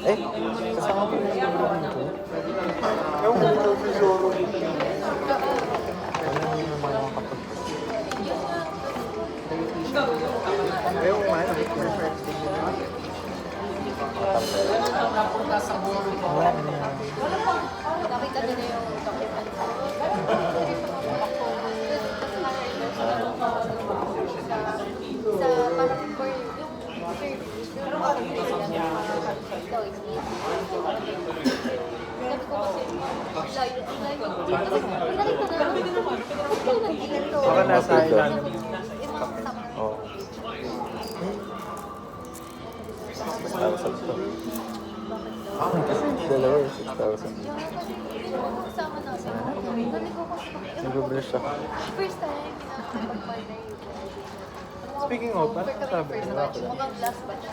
Eh, kasama ko yung libro dito. Yung visual. Ano yung mga kapag... Yung ano, Nakita niyo na yung document. Sa parang for yung service, yung daw is sabi ko kasi, layo. Kasi pinakita na lang. Kaya nandito. baka nasa ilalim. Yung mga kasama na. Oo. $6,000 to. Kasi dalawa eh, 6,000. Yung kasi, yung mga kasama na sa sabi ko kasi, Nag-blush ako. first time na pag-partner yung Speaking of, ano sabi first ko? batch, mukhang last batch.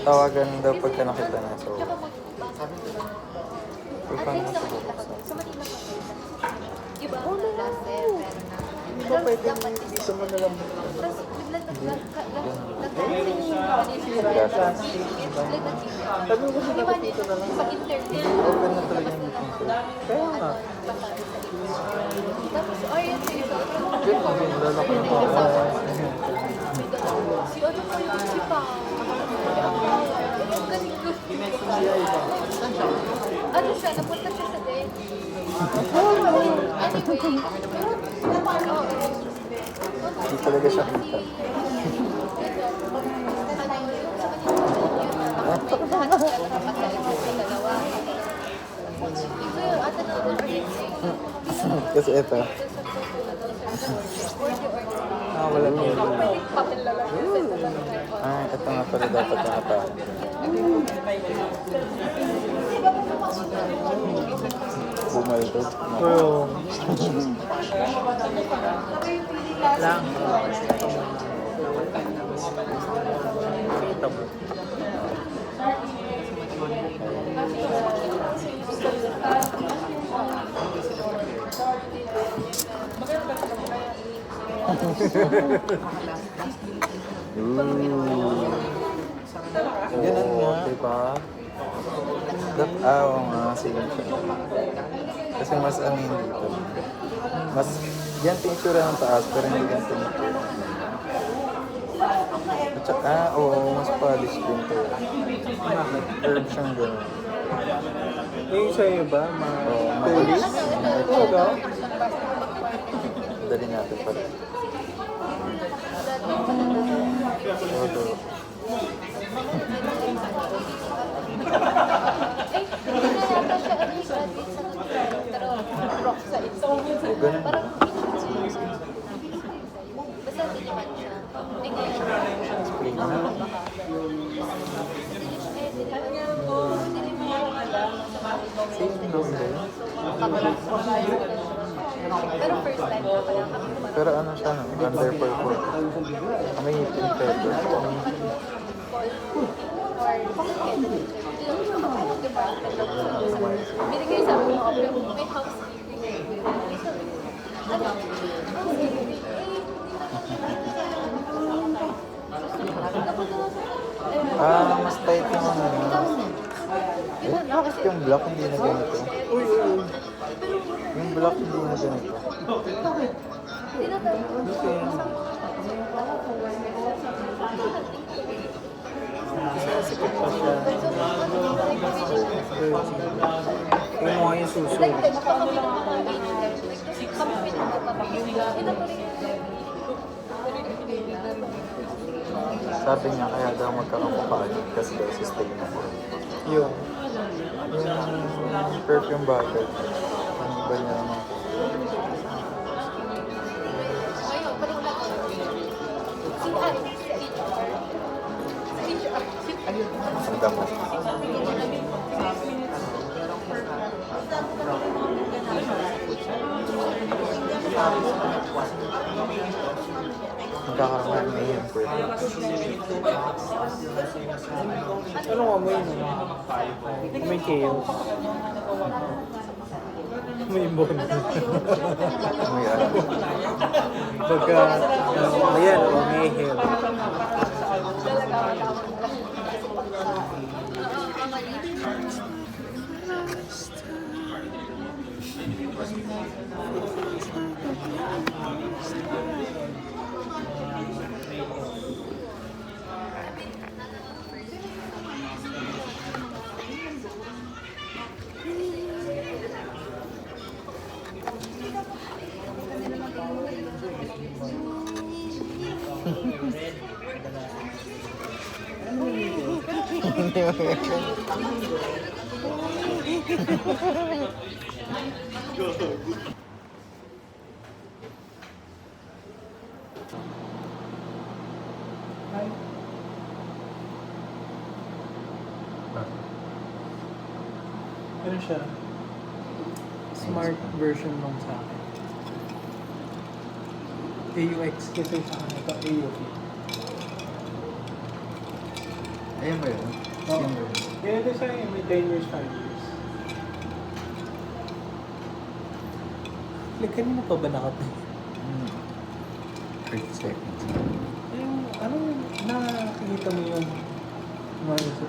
Tawagan daw pagka nakita na. So, Tsaka magbasa ko lang. so At paano least sa nakita ko. bubuksan? Sa Manila ko. Iba, last year, meron na. Hindi ba pwede gusto mo na lang Tapos, biglang sabi ko kasi dapat dito na lang. pag-interview. Open na talaga yung meeting sir. Kaya nga. Tapos, orientation. Yun, lalaki na ako. Si ano pa yung si Pao? Yung galing ko. Ano siya? Napunta siya sa Delhi. Anyway. Hindi talaga siya kita. Kasi ito. Wala mo yun. Ah, ito nga pala dapat nakatahan. Bumaldog. Oo. Lang. Kita mo. Ganun nga. Diba? Oo nga, sige siya. Kasi mas ano yun dito. Mas ganito yung tsura ng taas, pero hindi ganito yung tsura. At saka, oo, mas polish din to. Curve siyang gano'n. Yung sa'yo ba? Oo, Tulis? Oo ba? dali natin pala. Oo. Eh, hindi na yata siya graduate sa pero rock sa ito. Ganun. Parang basta hindi naman siya. English. Explain na. Same lang din. Pero first time na pala kami. Pero ano siya, no? Underperform. May pink pepper. Binigay sa akin ako, may housekeeping. Ah, mas tight yung ano. Eh, bakit yung black hindi na ganito? Uy, uy, uy. Yung black hindi na ganito. Sikip pa siya. Yung mga yung suso. Sabi niya kaya daw magkakapapagod kasi daw sustainable. Yun. Yung perfume bottle, ang iba niya naman po. Ang damo. Magkakaroon na yung perfume. Anong amoy mo? May chaos. May bon. May ano. Pagka, ayan, may hair. Hindi mo Ano siya? Smart version lang sa akin. AUX kasi sa akin ito, AUV. Ayun ba yun? Oo. Same ba yun? Kaya ito sa akin, may 10 years, 5 years. Like, kanina pa ba nakapay? 30 seconds. Yung, ano, nakikita mo yung mga sa...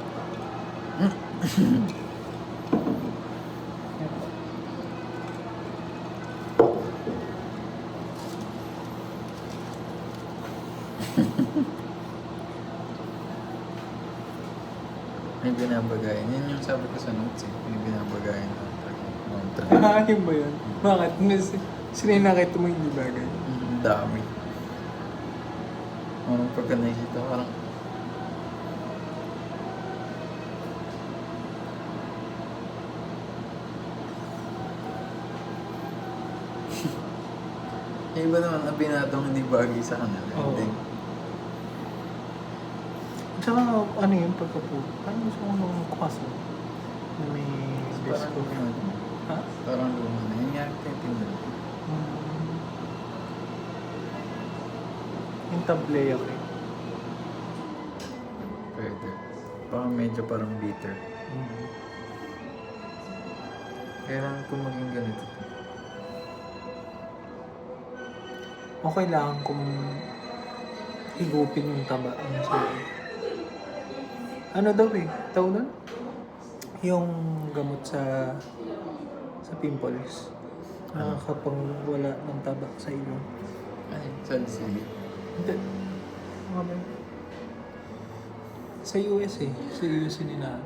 May binabagayan. Yan yung sabi ko sa notes eh. May binabagayan na mantra. Yun ba yun? Bakit? Sino yung nakita mo hindi bagay? Ang dami. Parang pagka nakikita, parang yung iba naman na binatong hindi bagay sa kanila. Oo. Hindi. Tsaka ano yun pagkapulo? Parang gusto ko nung kukaso na may Parang disco. luma. Ha? Parang luma na. Yung nga tingnan. Yung tableya ko eh. Pwede. Parang medyo parang bitter. Kailangan ko maging ganito. Okay lang kung higupin yung taba. Ano daw eh? Tawag doon? Yung gamot sa pimples. Nakakapangwala ng taba sa ilong. Ay, salicylate. Hindi. Mga ba yun? Sa US eh. Sa US nila.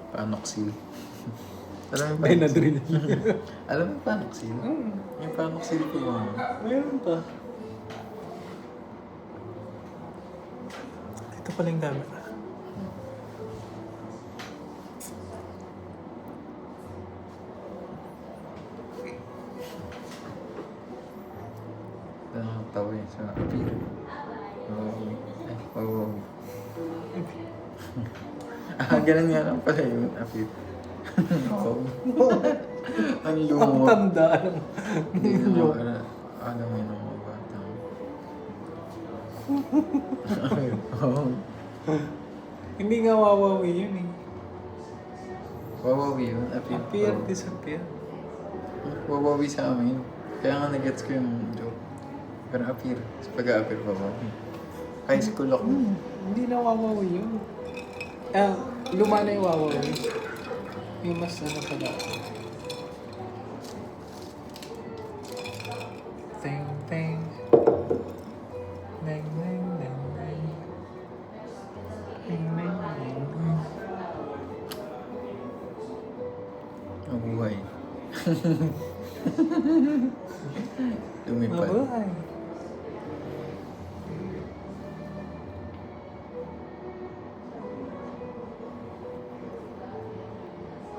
Panoxyl. Alam mo yung Benadryl. Alam mo yung panoxyl? Yung panoxyl ko yun. Meron pa. Ito pala yung camera. Nakakatawa yun sa appeal. Oo. Ay, oo. Ganun nga lang pala yung appeal. Oo. Ang Ang lumo. tanda. Hindi naman alam mo yun ng mga bata. Ay, oo. Hindi nga wawawi yun eh. Wawawi yun, appeal. Appear, Oo. disappear. Wawawi sa amin. Kaya nga nag-gets ko yung joke. Pero appear. Sa pag-a-appear wawawi. High school ako. Hindi na wawawi yun. Luma na yung wawawi. Yung mas ano pala. Ting, ting. Ding, ding, ding, ding. Ding, ding, ding, ding. Mabuhay. Lumipad. Mabuhay.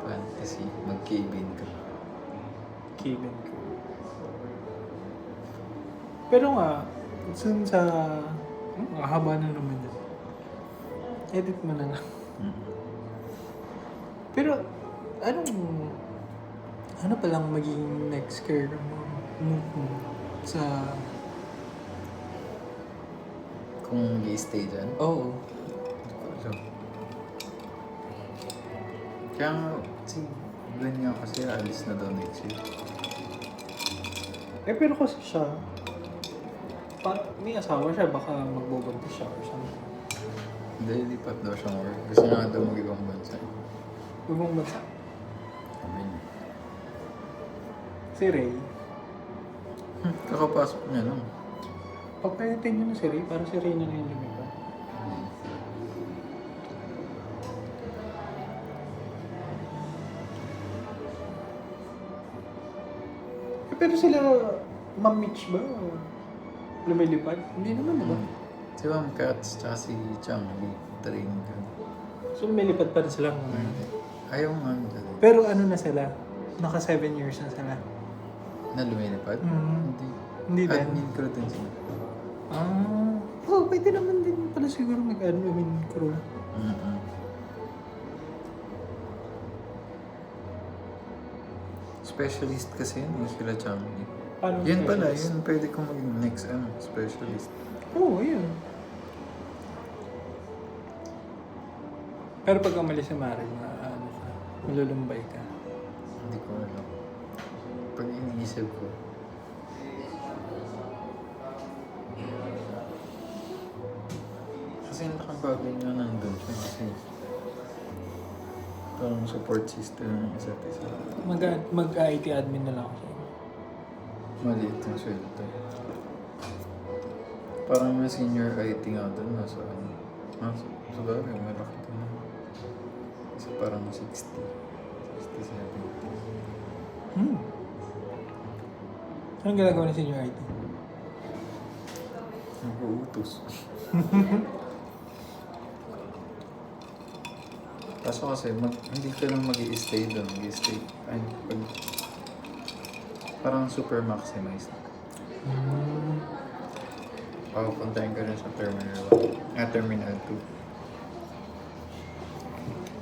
Fantasy. Mag-cabin ka. Kevin ko. Pero nga, dun sa... haba na naman yun. Edit mo na lang. Pero, ano palang magiging next career move mo sa... Kung i-stay dyan. Oo. So, kaya nga, si Glenn nga kasi alis na daw next year. Pero kasi siya, may asawa siya, baka magbubuntis siya or something. Hindi, lipat daw siya work. Gusto niya nga daw mag-ibang bansa. Ibang bansa. Sabi niya. Si Ray, Kakapasok niya lang. papayatin niyo na si Ray, para si Ray na yung lumipat. Pero sila, Ma'am Mitch ba? Lumilipad? Hindi naman, diba? Si Ma'am Cats, tsaka si Changli, training ko. So lumilipad pa rin sila mga. Ayaw nga nila. Pero ano na sila? Naka 7 years na sila. Na lumilipad? Hindi. Hindi din. Admin crew din sila. Pwede naman din pala siguro mag-admin crew. Mm-mm. Specialist kasi yun, yung sila Changli. Paano Yun pala, specialist? yun pwede kong maging next specialist. Oo, yun. Pero pag umalis si Mari, ano ka, malulumbay ka. Hindi ko alam. Pag iniisip ko, kasi nakabagay niya nandun siya kasi parang support system ng isa't isa. Mag-IT admin na lang ako. Maliit yung sweldo. Parang may senior IT nga doon, nasa ano. Sa bagay, malaki doon. Kasi parang 60, 70. Anong ginagawa ni Senior IT? Nag-uutos. Kaso kasi, hindi ka lang mag-i-stay doon. Mag-i-stay. Ay, parang super maximized. Papuntahin ka rin sa Terminal 1. Terminal 2.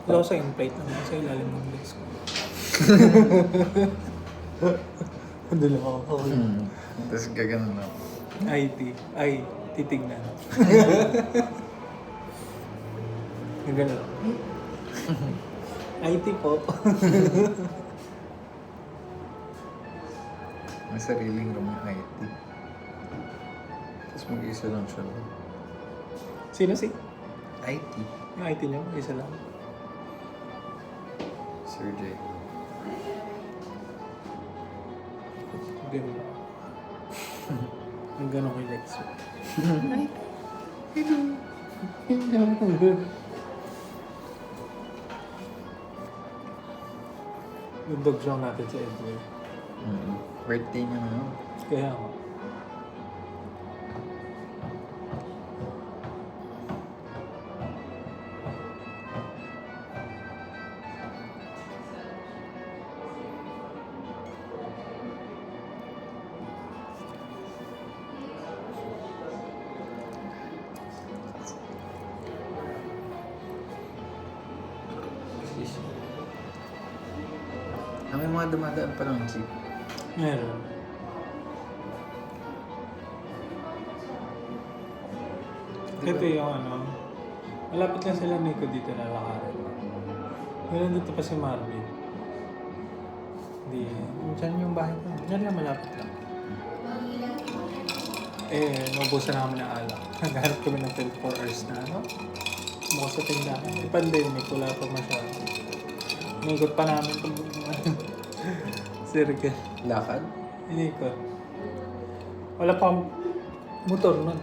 Wala ko sa in-plate naman sa ilalim ng desk ko. Doon lang ako. Tapos gaganon ako. IT. Ay, titignan. Gano'n. IT po. May sariling room yung IT. Tapos mag-isa lang siya. Sino si? IT. Yung IT niya, isa lang. Sir J. Gano'n. Ang gano'n kay Lex. Yung dog song natin sa Edwin. Birthday niya na. Kaya ako. May mga dumadaan pa lang jeep. Meron. Ito yung ano, malapit lang sila Nico dito na lakaran. Meron dito pa si Marvin. Hindi, dyan yung bahay ko. Dyan lang malapit lang. Naubusan namin ng alak. Naghanap kami ng 24 hours na ano. Bukas sa tindahan. May pandemic, wala pa masyado. Inikot pa namin itong circle. Lakad? Inikot. Wala pang motor nun.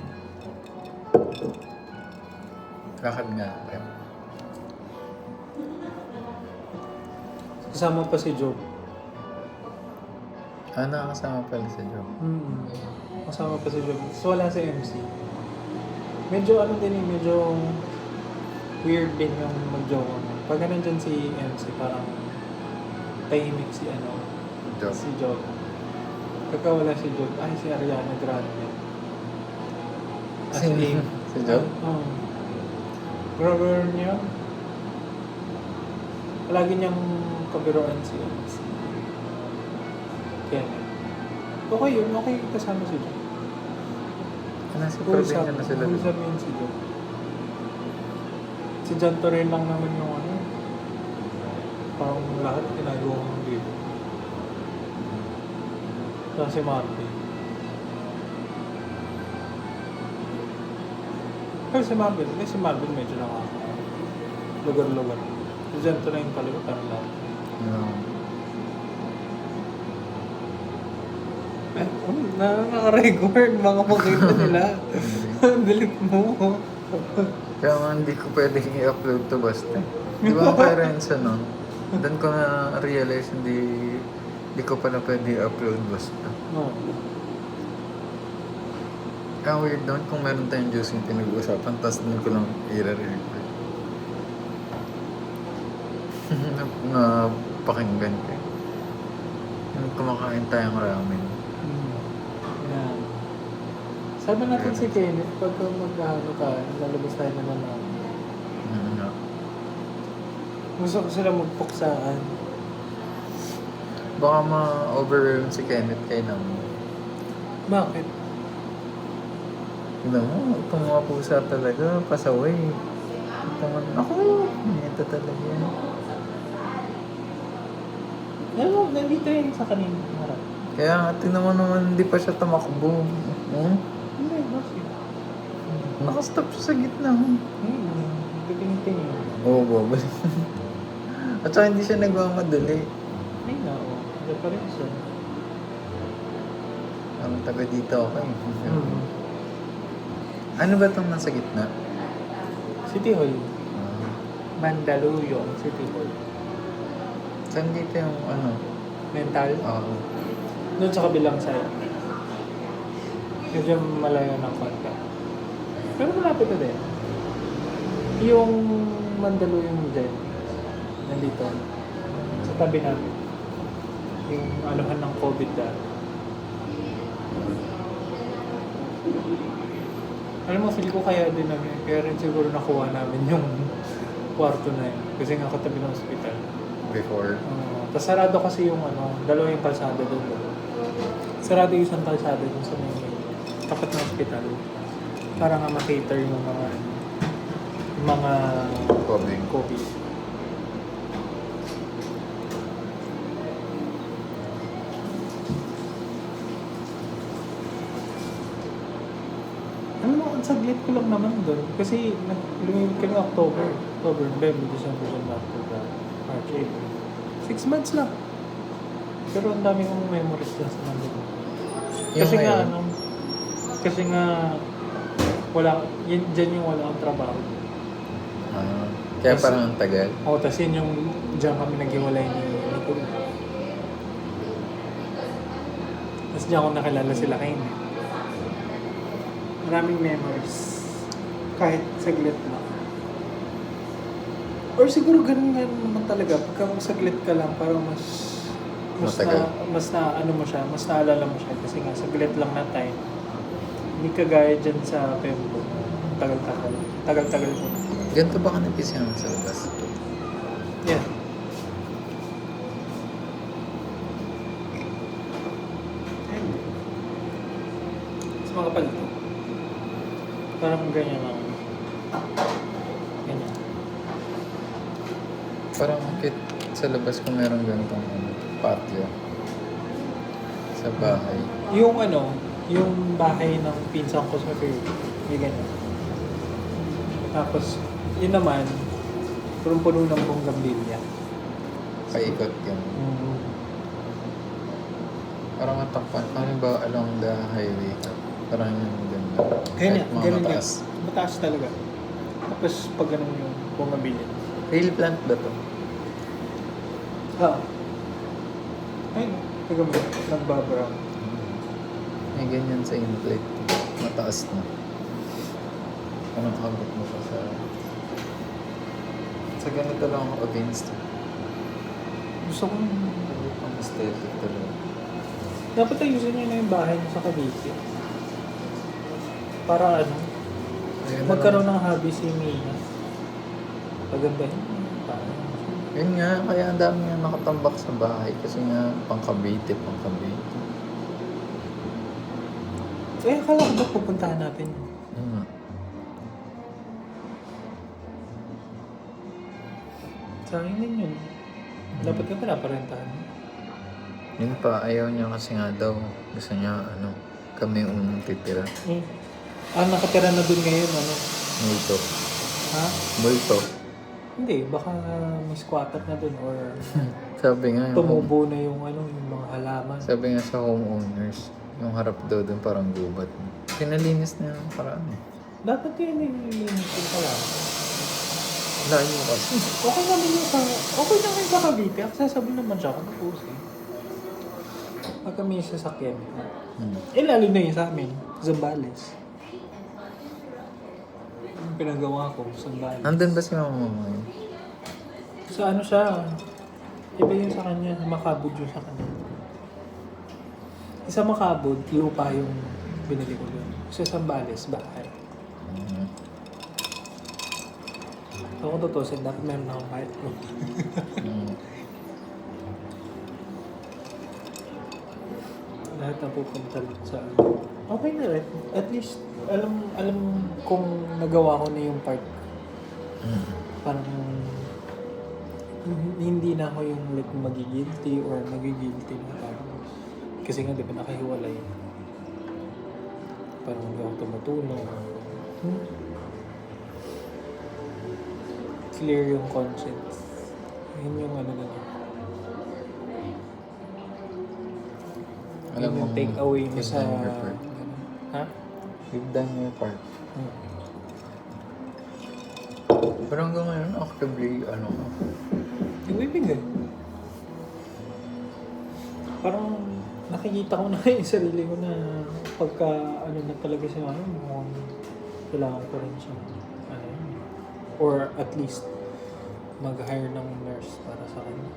Lakad nga. Okay. Kasama pa si Job. Nakakasama pala sa job. Kasama pa si Job. So wala si MC. Medyo ano din medyo weird din yung mag-jowa mo. Pag nandyan si MC, parang tahimik si Job. si Job. Pagka wala si Job, ay si Ariana Grande. Si Job? Oo. Grabe niya. Palagi niyang kabiruan si MC. Kenneth. Okay yun, okay kasama si Job. Nasa probinsya na sila. Usap yun si Job. Si John Torren lang naman yung ano. Parang lahat ginagawa ng dito. Saka si Marvin. Pero si Marvin medyo nakaka lugar-lugar. Si John Torren talaga parang lahat. Nakaka-record, baka makita nila. Delete mo. Kaya nga hindi ko pwedeng i-upload to basta. Di ba ang parents doon ko na realize hindi ko pala pwede i-upload basta. No. Ang weird doon kung meron tayong juice yung pinag-uusapan, tapos doon ko lang i-record. Na pakinggan ko. Yung kumakain tayong ramen. Yan. Sabi natin si Kenneth, pagka mag-ano ka, lalabas tayo na naman. Nga. Gusto ko sila magpuksaan. Baka ma-overwhelm si Kenneth kay naman. Bakit? Tignan mo, itong mga pusa talaga, pasaway. Ako, ito talaga. Ano, nandito yun sa kanina harap. Kaya nga, tignan mo naman, hindi pa siya tumakbo. Hindi, bakit? Nakastop siya sa gitna. Tingin-tingin. Oo, babalik. At saka hindi siya nagmamadali. Ay na, oo. Hindi pa rin siya. Ang taga dito ako eh. Ano ba itong nasa gitna? City Hall. Ah. Mandaluyong City Hall. Saan dito yung ano? Mental. Oo. Doon sa kabilang side. Medyo malayo ng konti. Pero malapit na din. Yung Mandaluyong dyan. Nandito. Sa tabi namin. Yung anuhan ng COVID dati. Alam mo, feel ko kaya din namin. Kaya rin siguro nakuha namin yung kwarto na yun. Kasi nga katabi ng hospital. Before. Tapos sarado kasi yung dalawa yung kalsada doon. Sarado yung isang kalsada doon sa may tapat ng hospital. Para nga ma-cater yung mga COVID. Ano mo, ang saglit ko lang naman doon. Kasi lumimit kami October, November, December, October, March, April. 6 months lang. Pero ang dami kong memories lang sa Mandaluyong. Kasi nga, kasi nga, dyan yung wala akong trabaho. Kaya parang ang tagal. Oo, tas yun yung dyan kami naghiwalay ni Nicole. Tas dyan ako nakilala sila kayo. Maraming memories. Kahit saglit lang. Or siguro ganun nga naman talaga. Pagka saglit ka lang, parang mas naalala mo siya. Kasi nga, saglit lang na time. Hindi kagaya dyan sa Pembo. Tagal-tagal mo. Ganito ba ka napisyan sa labas? Yeah. Sa mga palito. Parang ganyan lang. Ganyan. Parang cute sa labas kung meron ganitong patio. Sa bahay. Yung bahay ng pinsan ko sa Peru. Yung ganyan. Tapos, yun naman, punong-puno ng bonggambilya. Paikot yun. Parang matakpan. Ano ba along the highway? Parang yung ganda. Ganyan, Kahit mga ganyan mataas. yan. Mataas talaga. Tapos, pag ganun yung bonggambilya. Real plant ba to? Ayun, taga mo, nagbabrown. May ganyan sa in-plate. Mataas na. Parang abot mo pa sa... Sa ganito lang ako against. Gusto ko Ang aesthetic talaga. dapat ayusin nyo na yung bahay nyo sa Cavite. Para Ayun na magkaroon lang. ng hobby si Mia. Pagandahin mo. Yun nga, kaya ang dami nga nakatambak sa bahay. Kasi nga, pang Cavite. Eh, akala ko ba pupuntahan natin? Sayang din yun. Dapat ka pala parentahan. Yun pa, ayaw niya kasi nga daw. Gusto niya, kami yung unang titira. Nakatira na dun ngayon, Multo. Ha? Multo. Hindi, baka may squatter na dun or Sabi nga, tumubo na yung yung mga halaman. sabi nga sa homeowners, yung harap daw dun parang gubat. Pinalinis na yung paraan eh. Dapat yun yung halaman. Layo kasi. Okay naman yung sa Cavite. Accessible naman siya kung napusin. Pagka may sasakyan. Hmm. Lalo na yun sa amin. Zambales. yung pinagawa ko sa Bali. Nandun ba si mama mo ngayon? Sa ano siya, iba yung sa kanya, makabod yung sa kanya. Isa makabod, lupa yung binili ko doon. Sa Sambales, bahay. Ako totoo, sa dapat meron akong kahit ko. Lahat na pupunta sa ano. Okay na rin. At least, alam kung nagawa ko na yung part. Parang hindi na ako yung like magigilty or magigilty na parang kasi nga di ba nakahiwalay. Parang hindi ako tumutulong. Clear yung conscience. Yun yung ano na. Alam Yun yung mong take away mo you've sa... done your part. Ha? You've done your part. Pero hanggang ngayon, actively, ano ka? Ibibigay. Parang nakikita ko na yung sarili ko na pagka ano na talaga siya, ano, mukhang kailangan ko rin siya. Ano yun. Or at least mag-hire ng nurse para sa kanya.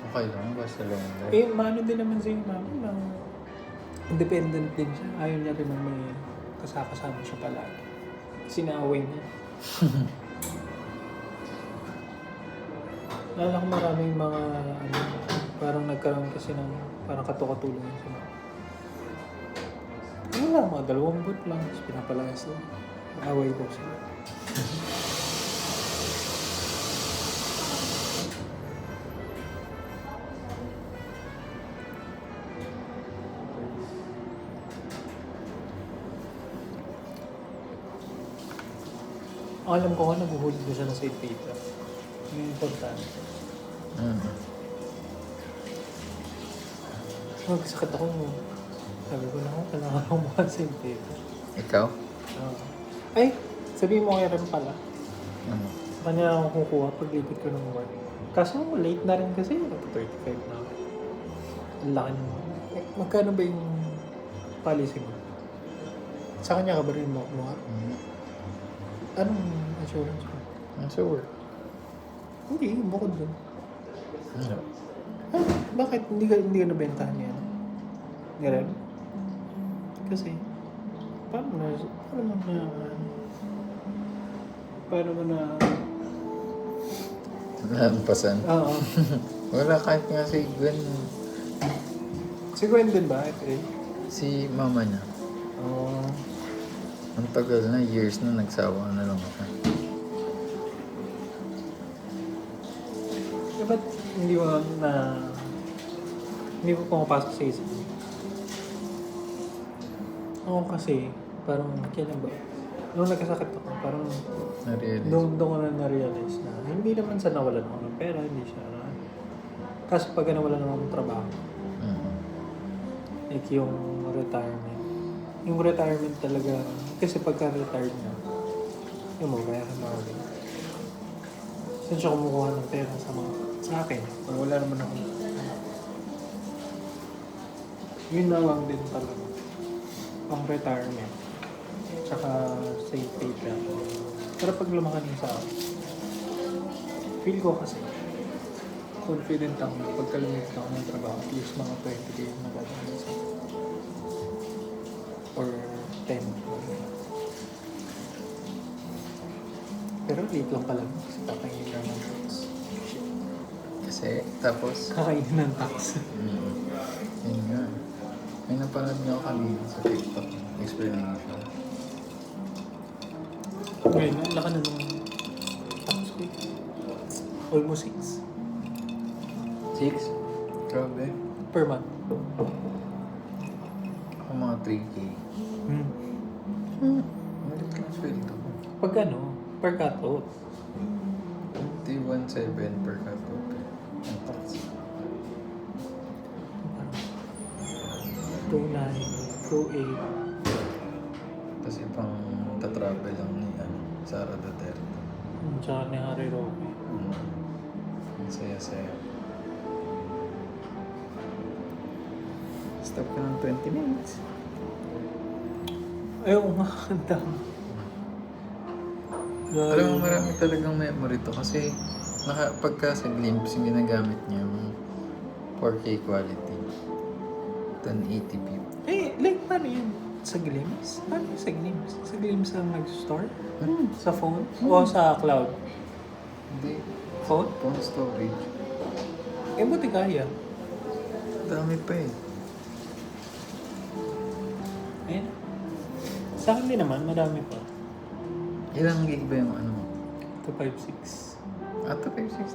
Okay lang, basta lang. Eh, maano din naman si mama na independent din siya. Ayaw niya rin na may kasakasama siya palagi. Sinaaway niya. Lala ko maraming mga ano, parang nagkaroon kasi ng parang katukatulong yun sa mga. Ano lang, mga 2 buwan lang. Tapos pinapalayas lang. Away daw sila. Ang alam ko nga, naguhulog na siya ng side paper. Yung importante. Magsakit ako. Sabi ko na ako, kailangan akong mga side paper. Ikaw? Ay, sabihin mo kaya rin pala. Ano? Kanya ako kukuha pag lipit ko ng work. Kaso late na rin kasi, 35 na ako. Ang laki naman. Eh, magkano ba yung policy mo? Sa kanya ka ba rin mo? Anong insurance mo? Ano sa work? Hindi, bukod dun. Ano? Ah, bakit? Hindi ka nabentahan yan? Hindi rin? Kasi, paano mo na... Nalampasan? Oo. Wala, kahit nga si Gwen. Si Gwen din ba? Eh? Si mama niya. Oo. Ang tagal na, years na nagsawa na lang ako. Eh, ba't hindi mo hindi mo pumapasok sa isip? Ako kasi, parang kailan ba? Nung nagkasakit ako, parang Na-realize. doon ko na na-realize na hindi naman sa nawalan ako ng pera, hindi siya na. Kasi pag nawalan ako ng trabaho, like yung retirement. Yung retirement talaga, kasi pagka-retired na, yung mabayaran na ulit. Saan siya kumukuha ng pera sa akin? Or wala naman ako. Yun na lang din talaga. Pang retirement. Tsaka safe paper. Pero pag lumaki ng sa akin, feel ko kasi, confident ako na pagka lumikit ako ng trabaho, at least mga 20 days na gagawin sa or 10. Pero late lang pala kasi kakainin lang ng tax. Shit. Kasi, tapos, Kakainin ng tax. yun nga. May napanood niyo kanina sa TikTok. Explanation. Ngayon, ang laka na nung tax week. Almost 6 Grabe. per month. Ako mga 3K. Malit lang sweldo ko. Pag ano, per cut-out. 217 per cut-off. Ang tax. 2.9, 2.8. Tapos ibang tatravel lang ni Sara Duterte. Tsaka ni Harry Roque. Ang saya-saya. Stop ka ng 20 minutes. Ay, oo nga, ang dami. Alam mo, marami talagang memory to kasi pagka sa glimpse yung ginagamit niya yung 4K quality. 1080p. Eh, like, paano yun? Sa Glimpse? Paano yung sa Glimpse? Sa Glimpse ang nag-store? Sa phone? O sa cloud? Hindi. Phone? Phone storage. Eh, buti kaya. Dami pa eh. Ayun. Sa akin din naman, madami pa. Ilang gig ba yung ano mo? 256. Ah, 256.